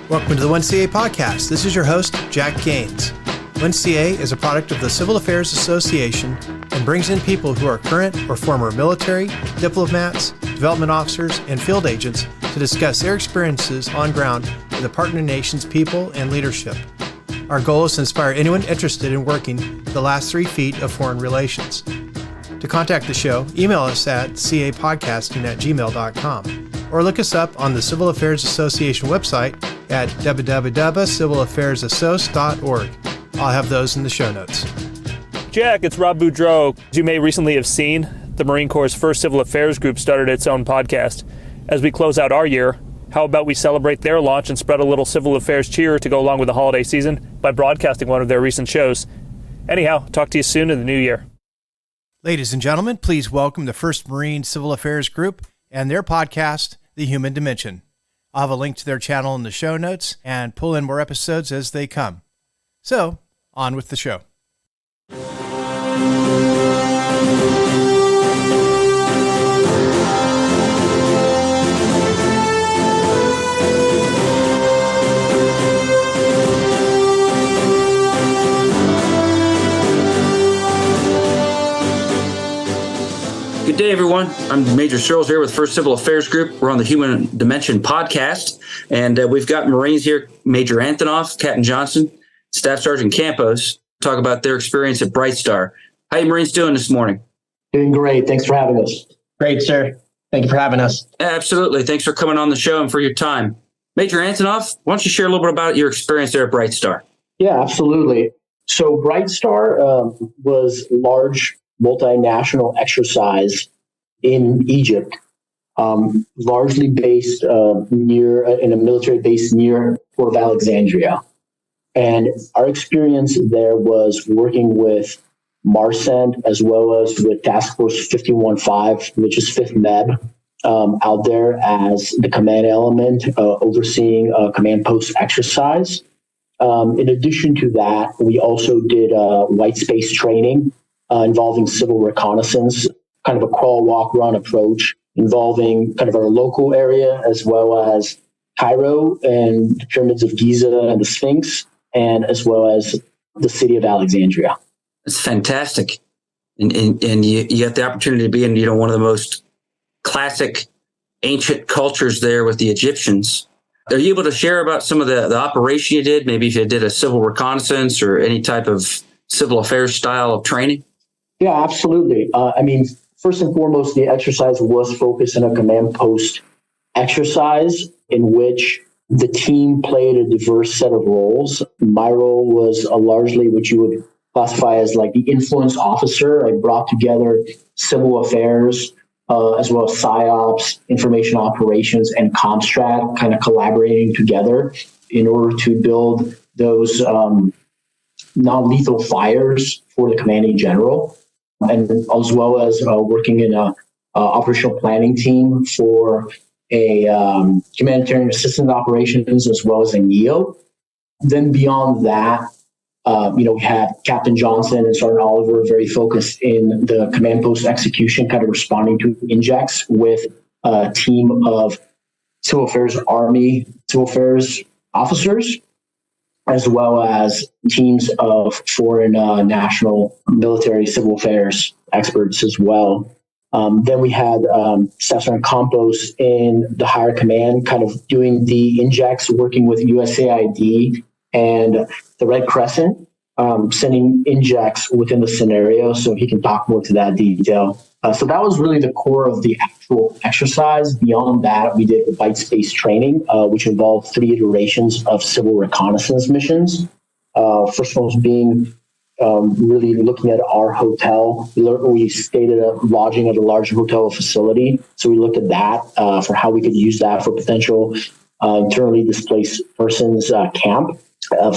Welcome to the 1CA Podcast. This is your host, Jack Gaines. 1CA is a product of the Civil Affairs Association and brings in people who are current or former military, diplomats, development officers, and field agents to discuss their experiences on ground with the partner nation's people and leadership. Our goal is to inspire anyone interested in working the last 3 feet of foreign relations. To contact the show, email us at capodcasting@gmail.com or look us up on the Civil Affairs Association website at www.civilaffairsassoc.org. I'll have those in the show notes. Jack, it's Rob Boudreau. As you may recently have seen, the Marine Corps' first Civil Affairs group started its own podcast. As we close out our year, how about we celebrate their launch and spread a little Civil Affairs cheer to go along with the holiday season by broadcasting one of their recent shows? Anyhow, talk to you soon in the new year. Ladies and gentlemen, please welcome the 1st Marine Civil Affairs Group and their podcast, The Human Dimension. I'll have a link to their channel in the show notes and pull in more episodes as they come. So, on with the show. Good day, everyone. I'm Major Searls here with 1st Civil Affairs Group. We're on the Human Dimension Podcast, and we've got Marines here, Major Antonov, Captain Johnson, Staff Sergeant Camos, talk about their experience at Bright Star. How you Marines doing this morning? Doing great. Thanks for having us. Great, sir. Thank you for having us. Absolutely. Thanks for coming on the show and for your time. Major Antonov, why don't you share a little bit about your experience there at Bright Star? Yeah, absolutely. So Bright Star was large multinational exercise in Egypt, largely based in a military base near Port of Alexandria. And our experience there was working with MARCENT as well as with Task Force 1515, which is 5th MEB, out there as the command element, overseeing a command post exercise. In addition to that, we also did white space training involving civil reconnaissance, kind of a crawl, walk, run approach, involving kind of our local area as well as Cairo and the pyramids of Giza and the Sphinx, and as well as the city of Alexandria. It's fantastic. And you get the opportunity to be in, one of the most classic ancient cultures there with the Egyptians. Are you able to share about some of the operation you did? Maybe if you did a civil reconnaissance or any type of civil affairs style of training? Yeah, absolutely. First and foremost, the exercise was focused on a command post exercise in which the team played a diverse set of roles. My role was largely what you would classify as like the influence officer. I brought together civil affairs, as well as PSYOPs, information operations, and Comstrat kind of collaborating together in order to build those non-lethal fires for the commanding general, and as well as working in a operational planning team for a humanitarian assistance operations as well as a NEO. Then beyond that, we had Captain Johnson and Sergeant Oliver very focused in the command post execution, kind of responding to injects with a team of civil affairs Army civil affairs officers, as well as teams of foreign national military civil affairs experts as well. Then we had Staff Sergeant Camos in the higher command, kind of doing the injects, working with USAID and the Red Crescent, sending injects within the scenario, so he can talk more to that detail. So that was really the core of the actual exercise. Beyond that, we did white space training, which involved 3 iterations of civil reconnaissance missions. First one was being really looking at our hotel. We stayed at a lodging at a large hotel facility. So we looked at that for how we could use that for potential internally displaced persons camp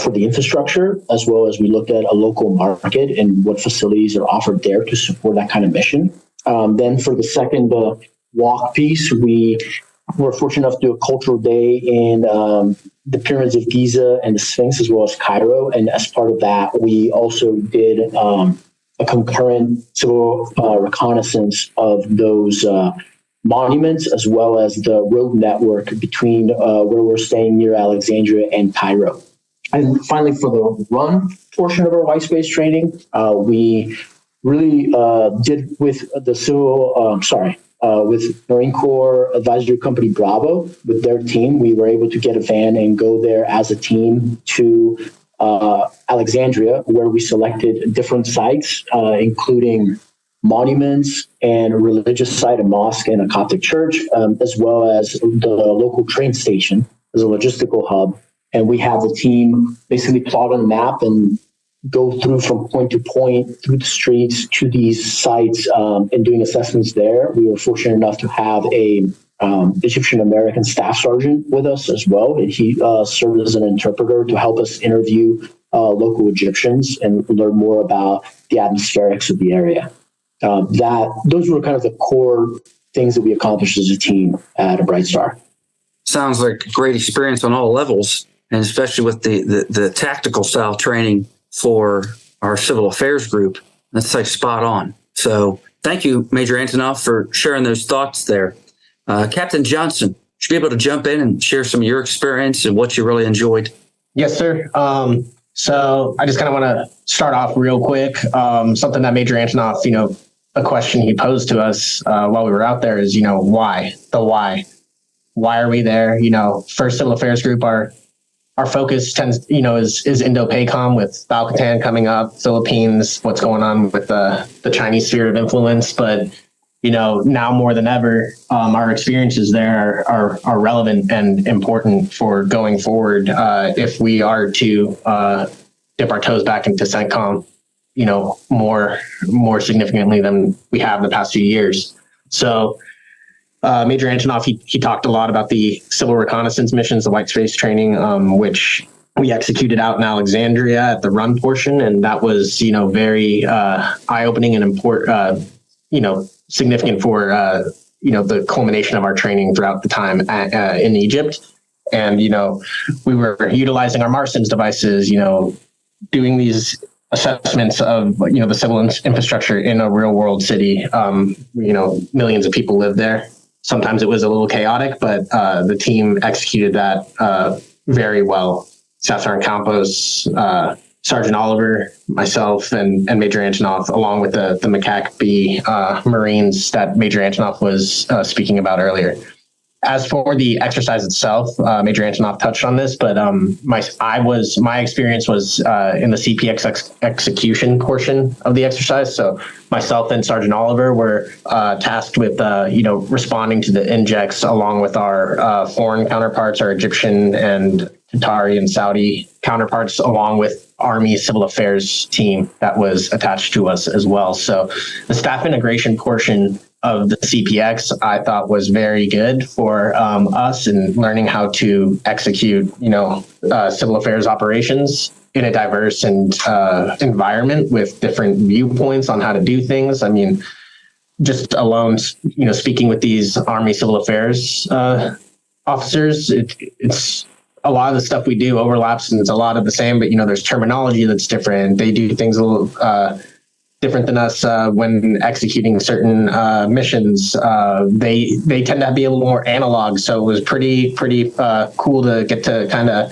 for the infrastructure, as well as we looked at a local market and what facilities are offered there to support that kind of mission. Then for the second walk piece, we were fortunate enough to do a cultural day in the pyramids of Giza and the Sphinx, as well as Cairo. And as part of that, we also did a concurrent civil reconnaissance of those monuments, as well as the road network between where we're staying near Alexandria and Cairo. And finally, for the run portion of our white space training, we really did with with Marine Corps Advisory Company Bravo, with their team, we were able to get a van and go there as a team to Alexandria, where we selected different sites, including monuments and a religious site, a mosque and a Coptic church, as well as the local train station as a logistical hub. And we have the team basically plot on a map and go through from point to point through the streets to these sites and doing assessments there. We were fortunate enough to have a Egyptian American staff sergeant with us as well. And he served as an interpreter to help us interview local Egyptians and learn more about the atmospherics of the area. Those were kind of the core things that we accomplished as a team at a Bright Star. Sounds like a great experience on all levels, and especially with the tactical style training for our civil affairs group. That's like spot on. So thank you, Major Antonov, for sharing those thoughts there. Captain Johnson, should be able to jump in and share some of your experience and what you really enjoyed. Yes, sir. So I just kind of want to start off real quick. Something that Major Antonov, a question he posed to us while we were out there is, why? The why. Why are we there? First Civil Affairs Group, our focus tends, is Indo-PACOM with Balkatan coming up, Philippines, what's going on with the Chinese sphere of influence. But, now more than ever, our experiences there are relevant and important for going forward if we are to dip our toes back into CENTCOM, more significantly than we have the past few years. So Major Antonov, he talked a lot about the civil reconnaissance missions, the white space training, which we executed out in Alexandria at the run portion. And that was, very eye-opening and important, significant for, the culmination of our training throughout the time in Egypt. And, we were utilizing our MARSIMS devices, doing these assessments of, the civil infrastructure in a real world city. Millions of people live there. Sometimes it was a little chaotic, but the team executed that very well. Staff Sergeant Camos, Sergeant Oliver, myself, and Major Antonov, along with the Macaque B Marines that Major Antonov was speaking about earlier. As for the exercise itself, Major Antonov touched on this, but my experience was in the CPX execution portion of the exercise. So myself and Sergeant Oliver were tasked with responding to the injects along with our foreign counterparts, our Egyptian and Qatari and Saudi counterparts, along with Army Civil Affairs team that was attached to us as well. So the staff integration portion of the CPX, I thought was very good for us in learning how to execute, civil affairs operations in a diverse and environment with different viewpoints on how to do things. I mean, just alone, speaking with these Army Civil Affairs officers, it's a lot of the stuff we do overlaps and it's a lot of the same, but there's terminology that's different. They do things a little different than us when executing certain missions. They tend to be a little more analog, so it was pretty cool to get to kind of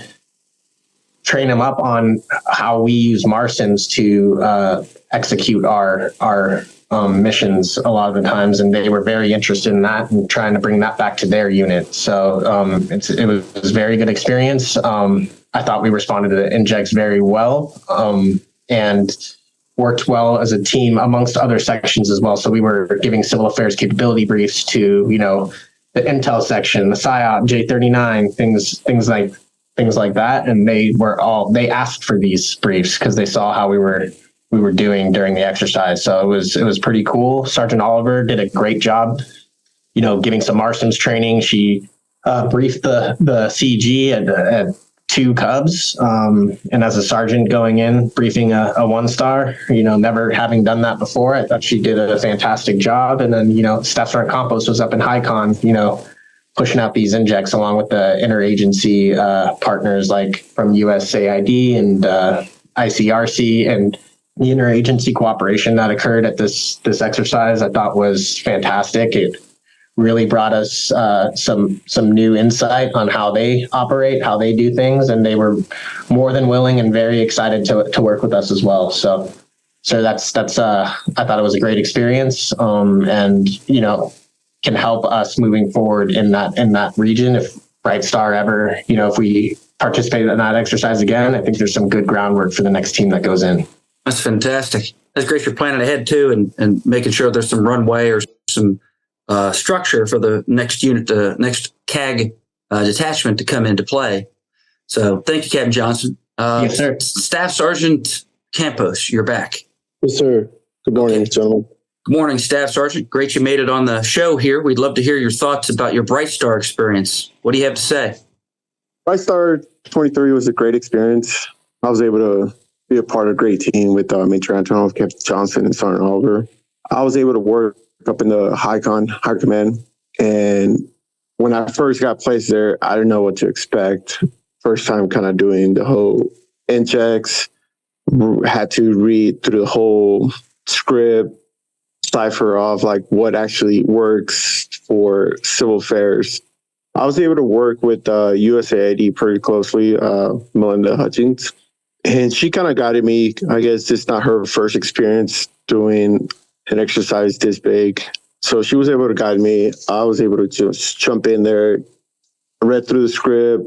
train them up on how we use MARSIMS to execute our missions a lot of the times, and they were very interested in that and trying to bring that back to their unit. So it was a very good experience. I thought we responded to the injects very well and worked well as a team amongst other sections as well. So we were giving civil affairs capability briefs to, the intel section, the PSYOP, J39, things like that. And they asked for these briefs because they saw how we were doing during the exercise. So it was pretty cool. Sergeant Oliver did a great job, giving some MARSIMS training. She briefed the CG at 2 Cubs, and as a sergeant going in, briefing a 1-star, never having done that before. I thought she did a fantastic job. And then, Staff Sergeant Campos was up in HICON, pushing out these injects along with the interagency partners like from USAID and ICRC, and the interagency cooperation that occurred at this exercise I thought was fantastic. It really brought us some new insight on how they operate, how they do things, and they were more than willing and very excited to work with us as well. So that's I thought it was a great experience, and can help us moving forward in that region. If Brightstar ever, if we participate in that exercise again, I think there's some good groundwork for the next team that goes in. That's fantastic. That's great. You're planning ahead too, and making sure there's some runway or some structure for the next unit, the next CAG detachment to come into play. So thank you, Captain Johnson. Yes, sir. Staff Sergeant Camos, you're back. Yes, sir. Good morning, gentlemen. Good morning, Staff Sergeant. Great you made it on the show here. We'd love to hear your thoughts about your Brightstar experience. What do you have to say? Brightstar 23 was a great experience. I was able to be a part of a great team with Major Antonov, Captain Johnson, and Sergeant Oliver. I was able to work up in the high command. And when I first got placed there, I didn't know what to expect. First time kind of doing the whole in-checks, had to read through the whole script, cipher off like what actually works for civil affairs. I was able to work with USAID pretty closely, Melinda Hutchins, and she kind of guided me. I guess it's not her first experience doing an exercise this big. So she was able to guide me. I was able to just jump in there, read through the script.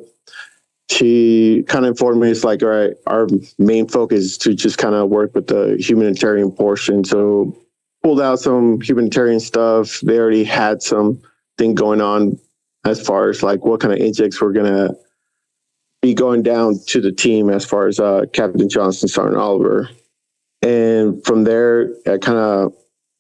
She kind of informed me, it's like, all right, our main focus is to just kind of work with the humanitarian portion. So pulled out some humanitarian stuff. They already had something going on as far as like what kind of injects we're going to be going down to the team as far as Captain Johnson, Sergeant Oliver. And from there, I kind of,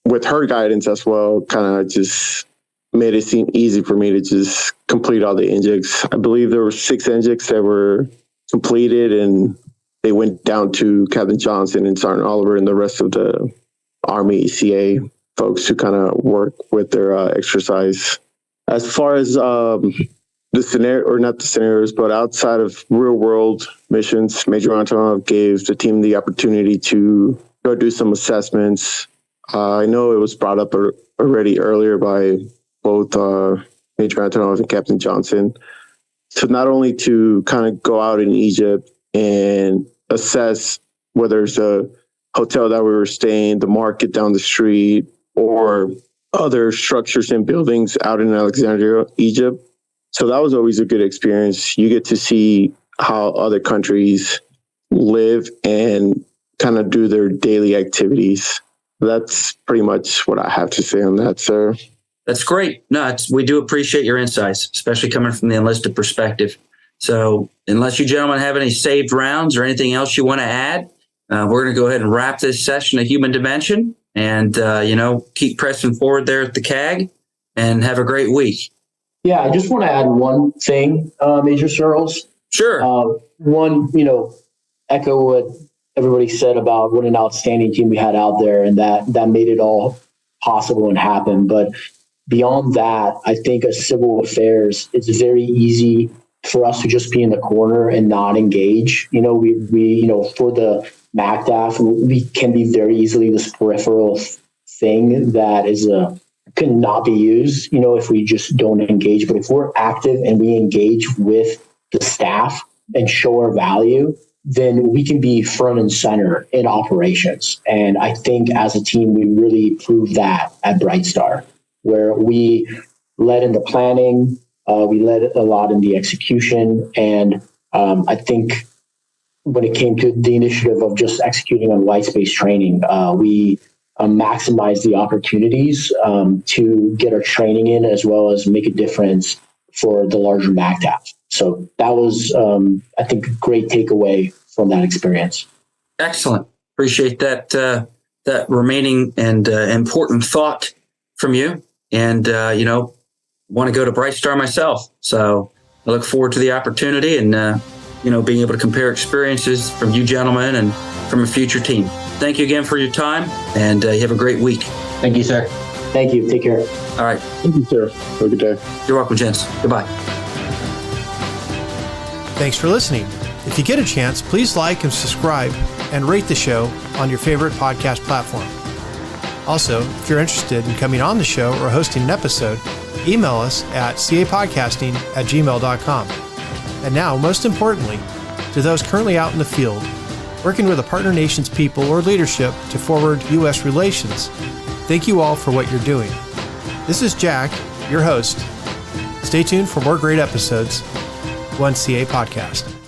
with her guidance as well, kind of just made it seem easy for me to just complete all the injects. I believe there were 6 injects that were completed, and they went down to Captain Johnson and Sergeant Oliver and the rest of the Army CA folks who kind of work with their exercise. As far as the scenario, or not the scenarios, but outside of real world missions, Major Antonov gave the team the opportunity to go do some assessments. I know it was brought up already earlier by both Major Antonov and Captain Johnson. So not only to kind of go out in Egypt and assess whether it's a hotel that we were staying, the market down the street, or other structures and buildings out in Alexandria, Egypt. So that was always a good experience. You get to see how other countries live and kind of do their daily activities. That's pretty much what I have to say on that, sir. That's great. No, we do appreciate your insights, especially coming from the enlisted perspective. So unless you gentlemen have any saved rounds or anything else you want to add, we're going to go ahead and wrap this session of Human Dimension and, keep pressing forward there at the CAG and have a great week. Yeah, I just want to add one thing, Major Searls. Sure. Echo what everybody said about what an outstanding team we had out there, and that made it all possible and happen. But beyond that, I think as civil affairs, it's very easy for us to just be in the corner and not engage. We for the MACDAF, we can be very easily this peripheral thing that can not be used, if we just don't engage. But if we're active and we engage with the staff and show our value, then we can be front and center in operations. And I think as a team, we really proved that at Brightstar, where we led in the planning, we led a lot in the execution. And I think when it came to the initiative of just executing on white space training, we maximize the opportunities to get our training in, as well as make a difference for the larger MACDAF. So that was, I think, a great takeaway from that experience. Excellent. Appreciate that remaining and important thought from you. And, want to go to Brightstar myself. So I look forward to the opportunity and, being able to compare experiences from you gentlemen and from a future team. Thank you again for your time, and you have a great week. Thank you, sir. Thank you. Take care. All right. Thank you, sir. Have a good day. You're welcome, gents. Goodbye. Thanks for listening. If you get a chance, please like and subscribe and rate the show on your favorite podcast platform. Also, if you're interested in coming on the show or hosting an episode, email us at capodcasting@gmail.com. And now, most importantly, to those currently out in the field, working with a partner nation's people or leadership to forward U.S. relations, thank you all for what you're doing. This is Jack, your host. Stay tuned for more great episodes. 1CA Podcast.